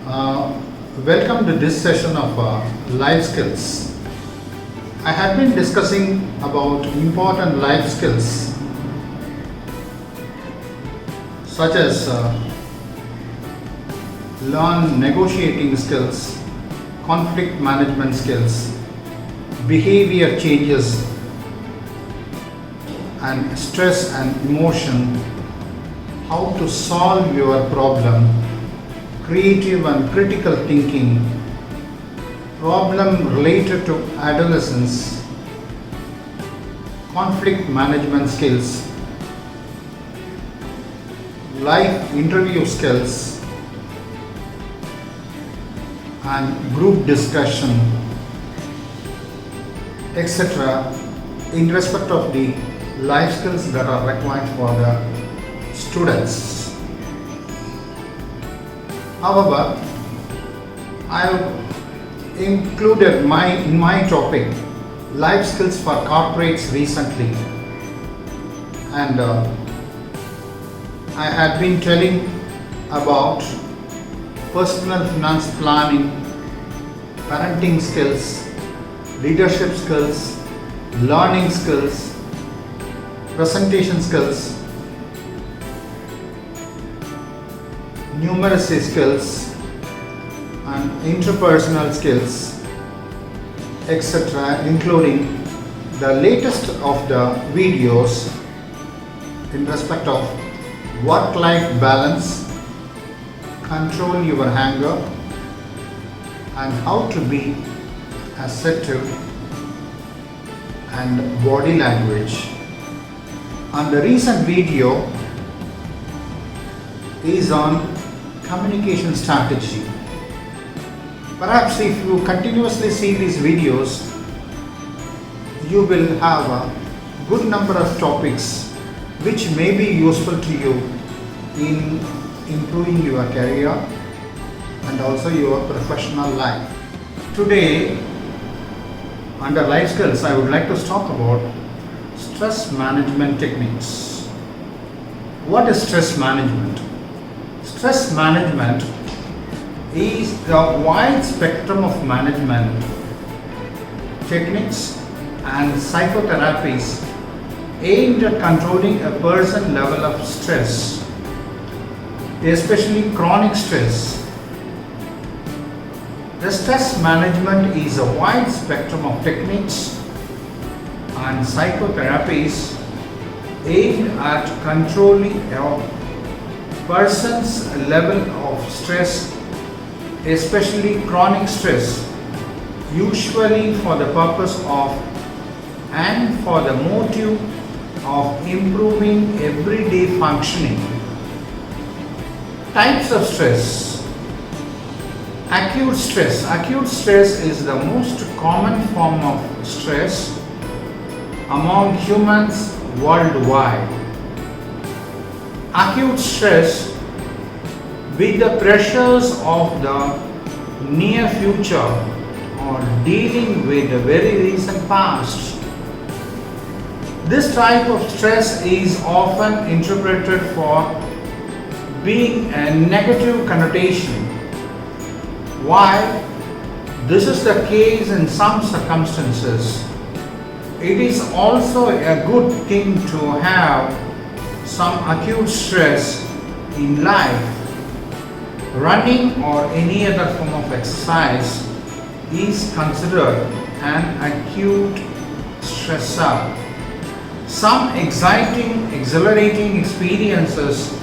Uh, Welcome to this session of life skills. I had been discussing about important life skills such as learn negotiating skills, conflict management skills, behavior changes, and stress and emotion, how to solve your problem, creative and critical thinking, problem related to adolescence, conflict management skills, life interview skills, and group discussion, etc., in respect of the life skills that are required for the students. However, I have included in my topic life skills for corporates recently, and I had been telling about personal finance planning, parenting skills, leadership skills, learning skills, presentation skills, numeracy skills, and interpersonal skills, etc., including the latest of the videos in respect of work-life balance, control your anger, and how to be assertive, and body language. And the recent video is on communication strategy. Perhaps if you continuously see these videos, you will have a good number of topics which may be useful to you in improving your career and also your professional life. Today, under life skills, I would like to talk about stress management techniques. What is stress management? Stress management is the wide spectrum of management techniques and psychotherapies aimed at controlling a person's level of stress, especially chronic stress. The stress management is a wide spectrum of techniques and psychotherapies aimed at controlling a person's level of stress, especially chronic stress, usually for the purpose of and for the motive of improving everyday functioning. Types of stress. Acute stress. Acute stress is the most common form of stress among humans worldwide. Acute stress with the pressures of the near future or dealing with the very recent past. This type of stress is often interpreted for being a negative connotation. While this is the case in some circumstances, it is also a good thing to have some acute stress in life. Running or any other form of exercise is considered an acute stressor. Some exhilarating experiences,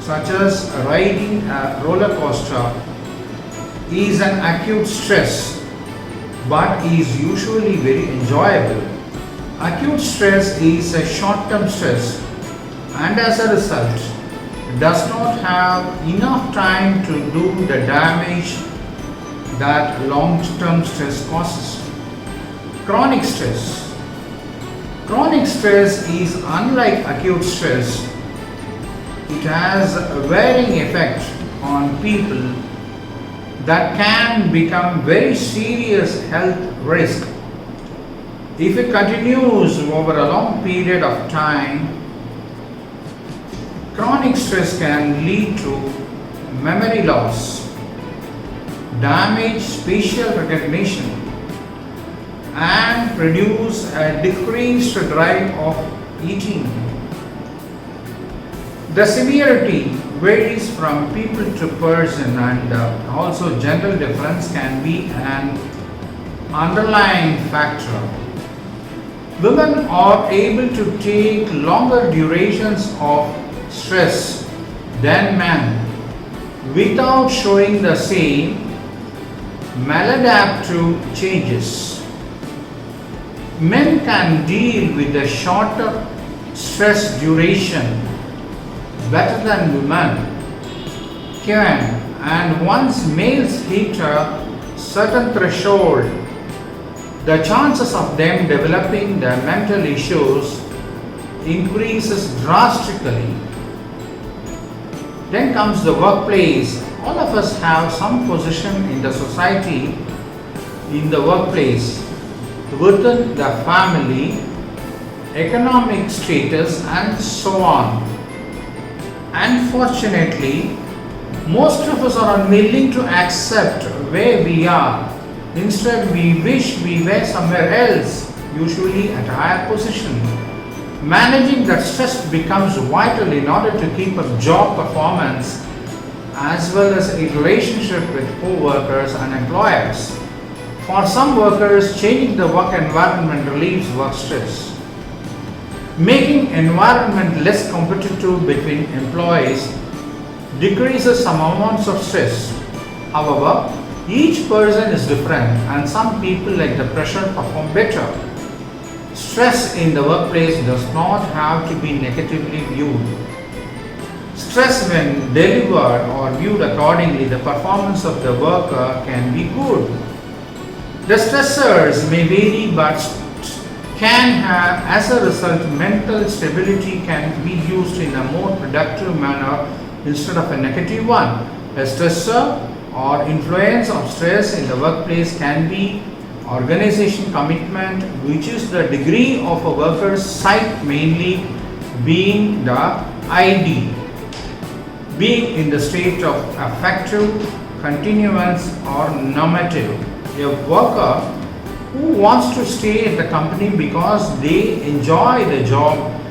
such as riding a roller coaster, is an acute stress but is usually very enjoyable. Acute stress is a short-term stress and as a result does not have enough time to do the damage that long-term stress causes. Chronic stress. Chronic stress is unlike acute stress. It has a varying effect on people that can become very serious health risk if it continues over a long period of time. Chronic stress can lead to memory loss, damage spatial recognition, and produce a decreased drive of eating. The severity varies from people to person, and also gender difference can be an underlying factor. Women are able to take longer durations of stress than men without showing the same maladaptive changes. Men can deal with a shorter stress duration better than women can, and once males hit a certain threshold, the chances of them developing the mental issues increases drastically. Then comes the workplace. All of us have some position in the society, in the workplace, within the family, economic status, and so on. Unfortunately, most of us are unwilling to accept where we are. Instead, we wish we were somewhere else, usually at a higher position. Managing that stress becomes vital in order to keep up job performance as well as a relationship with co-workers and employers. For some workers, changing the work environment relieves work stress. Making environment less competitive between employees decreases some amounts of stress. However, each person is different and some people like the pressure perform better. Stress in the workplace does not have to be negatively viewed. Stress, when delivered or viewed accordingly, the performance of the worker can be good. The stressors may vary but can have, as a result, mental stability can be used in a more productive manner instead of a negative one. A stressor or influence of stress in the workplace can be organization commitment, which is the degree of a worker's site, mainly being the ID, being in the state of affective, continuance, or normative. A worker who wants to stay at the company because they enjoy the job,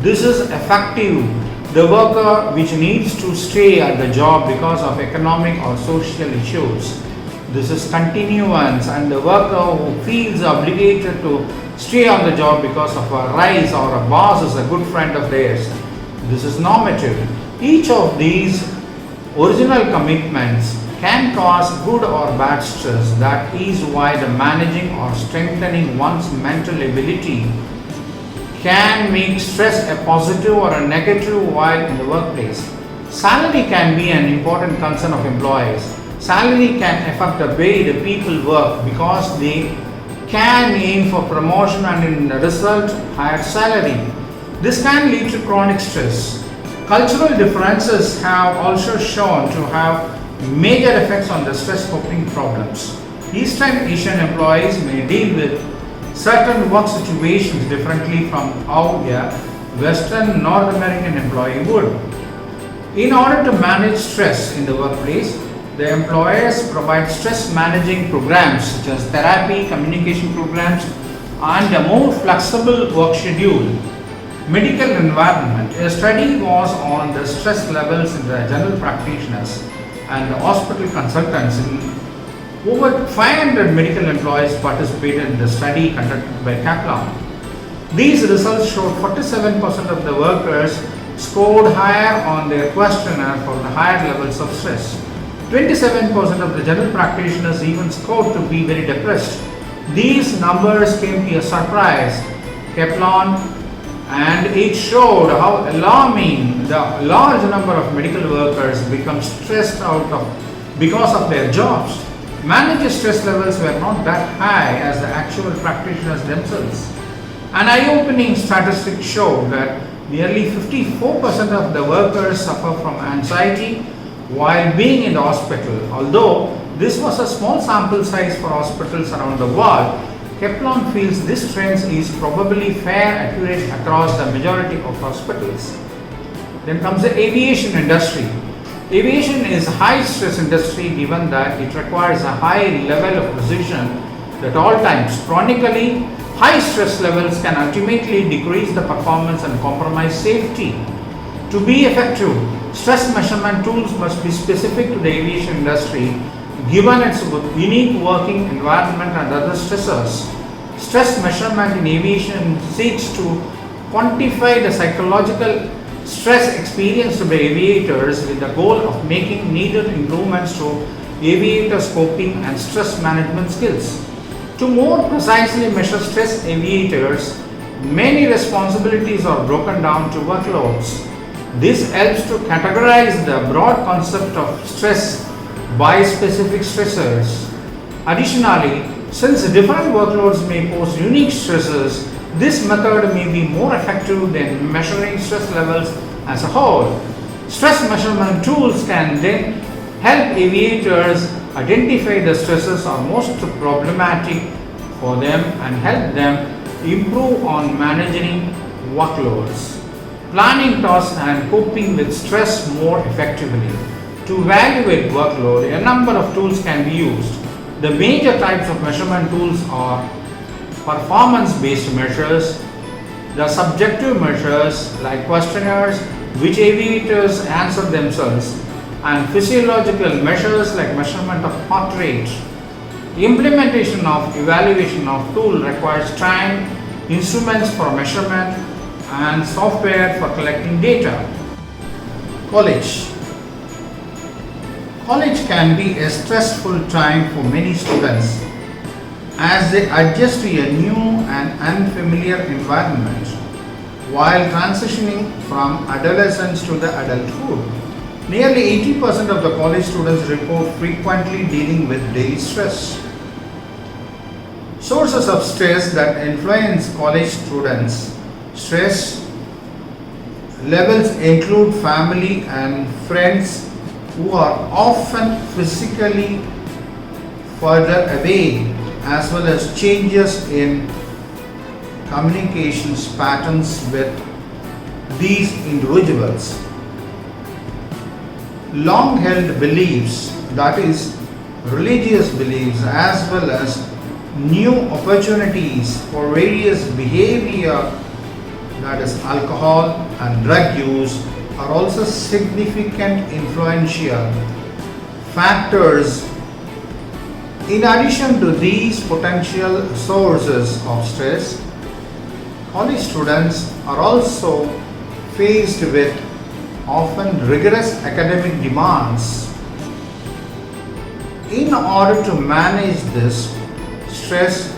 this is effective. The worker which needs to stay at the job because of economic or social issues, this is continuance. And the worker who feels obligated to stay on the job because of a rise or a boss is a good friend of theirs, this is normative. Each of these original commitments can cause good or bad stress. That is why the managing or strengthening one's mental ability can make stress a positive or a negative while in the workplace. Salary can be an important concern of employees. Salary can affect the way the people work because they can aim for promotion and in the result higher salary. This can lead to chronic stress. Cultural differences have also shown to have major effects on the stress coping problems. Eastern Asian employees may deal with certain work situations differently from how a Western North American employee would. In order to manage stress in the workplace, the employers provide stress managing programs such as therapy, communication programs, and a more flexible work schedule. Medical environment. A study was on the stress levels in the general practitioners and the hospital consultants. Over 500 medical employees participated in the study conducted by Kaplan. These results showed 47% of the workers scored higher on their questionnaire for the higher levels of stress. 27% of the general practitioners even scored to be very depressed. These numbers came to a surprise Kaplan, and it showed how alarming the large number of medical workers become stressed out of because of their jobs. Managers' stress levels were not that high as the actual practitioners themselves. An eye-opening statistic showed that nearly 54% of the workers suffer from anxiety while being in the hospital. Although this was a small sample size for hospitals around the world, Kaplan feels this trend is probably fair accurate across the majority of hospitals. Then comes the aviation industry. Aviation is a high stress industry given that it requires a high level of precision at all times. Chronically, high stress levels can ultimately decrease the performance and compromise safety. To be effective, stress measurement tools must be specific to the aviation industry given its unique working environment and other stressors. Stress measurement in aviation seeks to quantify the psychological stress experienced by aviators with the goal of making needed improvements to aviators' coping and stress management skills. To more precisely measure stress aviators, many responsibilities are broken down to workloads. This helps to categorize the broad concept of stress by specific stressors. Additionally, since different workloads may pose unique stresses, this method may be more effective than measuring stress levels as a whole. Stress measurement tools can then help aviators identify the stresses are most problematic for them and help them improve on managing workloads, planning tasks, and coping with stress more effectively. To evaluate workload, a number of tools can be used. The major types of measurement tools are performance-based measures, the subjective measures like questionnaires which aviators answer themselves, and physiological measures like measurement of heart rate. Implementation of evaluation of tool requires time, instruments for measurement, and software for collecting data. College. College can be a stressful time for many students as they adjust to a new and unfamiliar environment while transitioning from adolescence to the adulthood. Nearly 80% of the college students report frequently dealing with daily stress. Sources of stress that influence college students' stress levels include family and friends who are often physically further away, as well as changes in communications patterns with these individuals. Long held beliefs, that is, religious beliefs, as well as new opportunities for various behavior, that is, alcohol and drug use, are also significant influential factors. In addition to these potential sources of stress, college students are also faced with often rigorous academic demands. In order to manage this stress,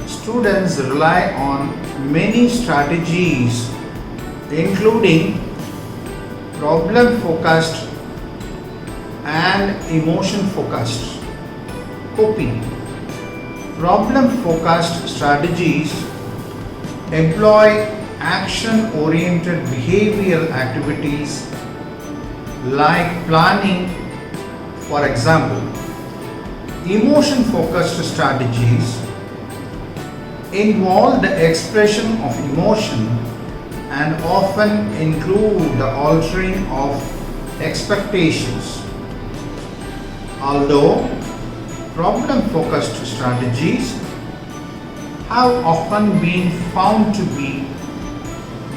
students rely on many strategies, including problem focused and emotion focused coping. Problem focused strategies employ action oriented behavioral activities like planning. For example, emotion focused strategies involve the expression of emotion and often include the altering of expectations. Although problem focused strategies have often been found to be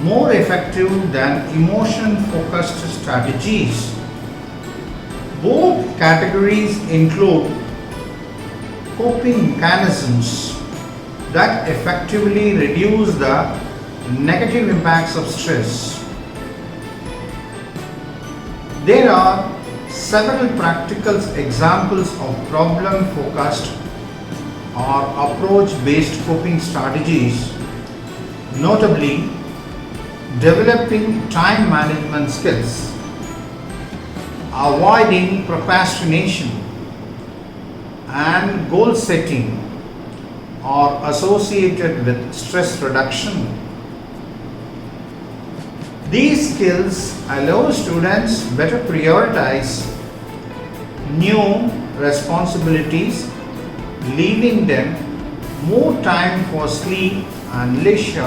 more effective than emotion focused strategies, both categories include coping mechanisms that effectively reduce the negative impacts of stress. There are several practical examples of problem focused or approach based coping strategies, notably developing time management skills, avoiding procrastination, and goal setting are associated with stress reduction. These skills allow students better prioritize new responsibilities, leaving them more time for sleep and leisure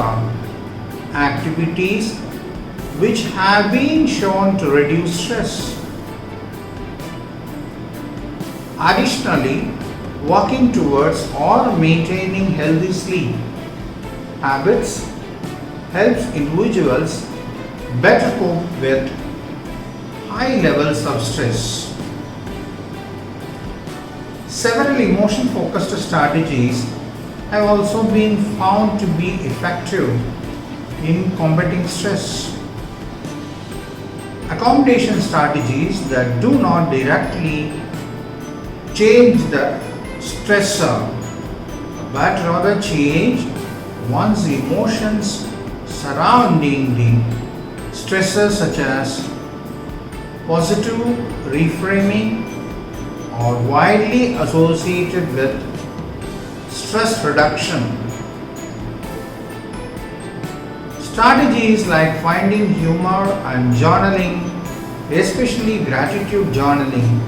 activities, which have been shown to reduce stress. Additionally, working towards or maintaining healthy sleep habits helps individuals better cope with high levels of stress. Several emotion focused strategies have also been found to be effective in combating stress. Accommodation strategies that do not directly change the stressor but rather change one's emotions surrounding the stressors, such as positive reframing, are widely associated with stress reduction. Strategies like finding humor and journaling, especially gratitude journaling,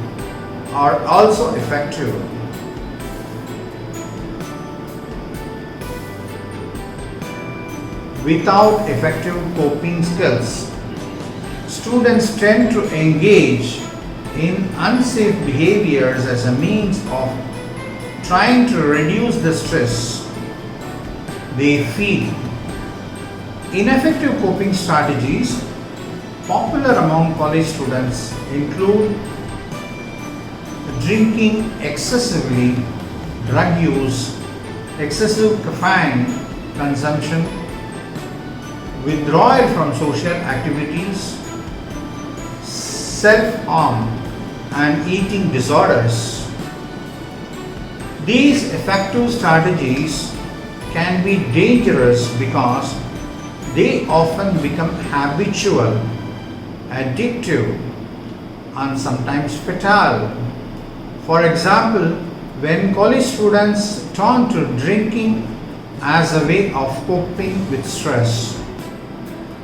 are also effective. Without effective coping skills, students tend to engage in unsafe behaviors as a means of trying to reduce the stress they feel. Ineffective coping strategies popular among college students include drinking excessively, drug use, excessive caffeine consumption, withdrawal from social activities, self-harm, and eating disorders. These effective strategies can be dangerous because they often become habitual, addictive, and sometimes fatal. For example, when college students turn to drinking as a way of coping with stress,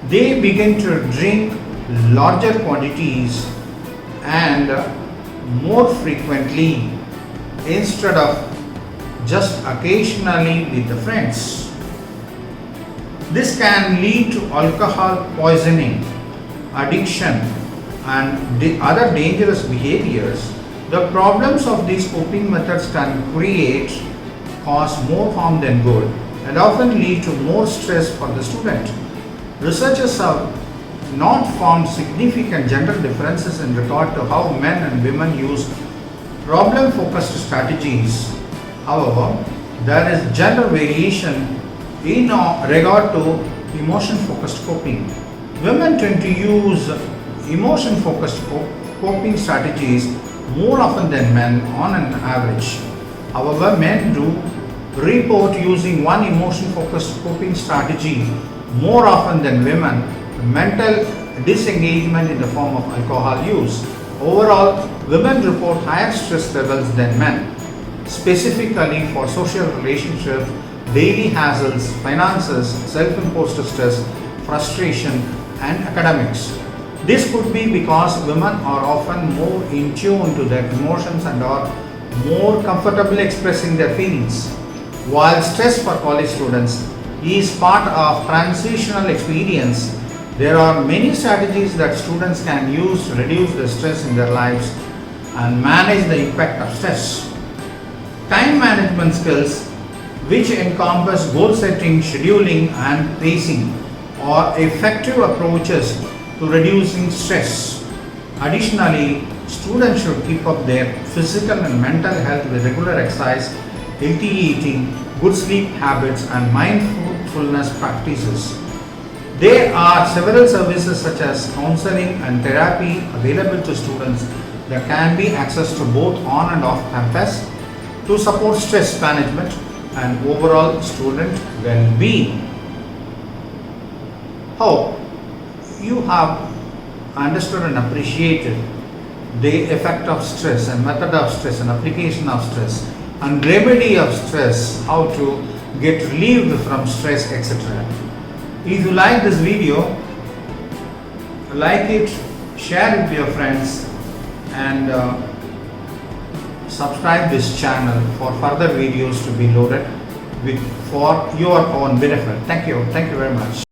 they begin to drink larger quantities and more frequently instead of just occasionally with the friends. This can lead to alcohol poisoning, addiction, and the other dangerous behaviors. The problems of these coping methods can cause more harm than good and often lead to more stress for the student. Researchers have not found significant gender differences in regard to how men and women use problem-focused strategies. However, there is gender variation in regard to emotion-focused coping. Women tend to use emotion-focused coping strategies more often than men on an average. However, men do report using one emotion-focused coping strategy more often than women, mental disengagement in the form of alcohol use. Overall, women report higher stress levels than men, specifically for social relationships, daily hassles, finances, self-imposed stress, frustration, and academics. This could be because women are often more in tune to their emotions and are more comfortable expressing their feelings. While stress for college students is part of transitional experience, there are many strategies that students can use to reduce the stress in their lives and manage the impact of stress. Time management skills, which encompass goal setting, scheduling, and pacing, are effective approaches to reducing stress. Additionally, students should keep up their physical and mental health with regular exercise, healthy eating, good sleep habits, and mindfulness practices. There are several services such as counseling and therapy available to students that can be accessed to both on and off campus to support stress management and overall student well-being. Hope you have understood and appreciated the effect of stress and method of stress and application of stress and remedy of stress, how to get relieved from stress, etc. If you like this video, like it, share it with your friends, and subscribe this channel for further videos to be loaded for your own benefit. Thank you very much.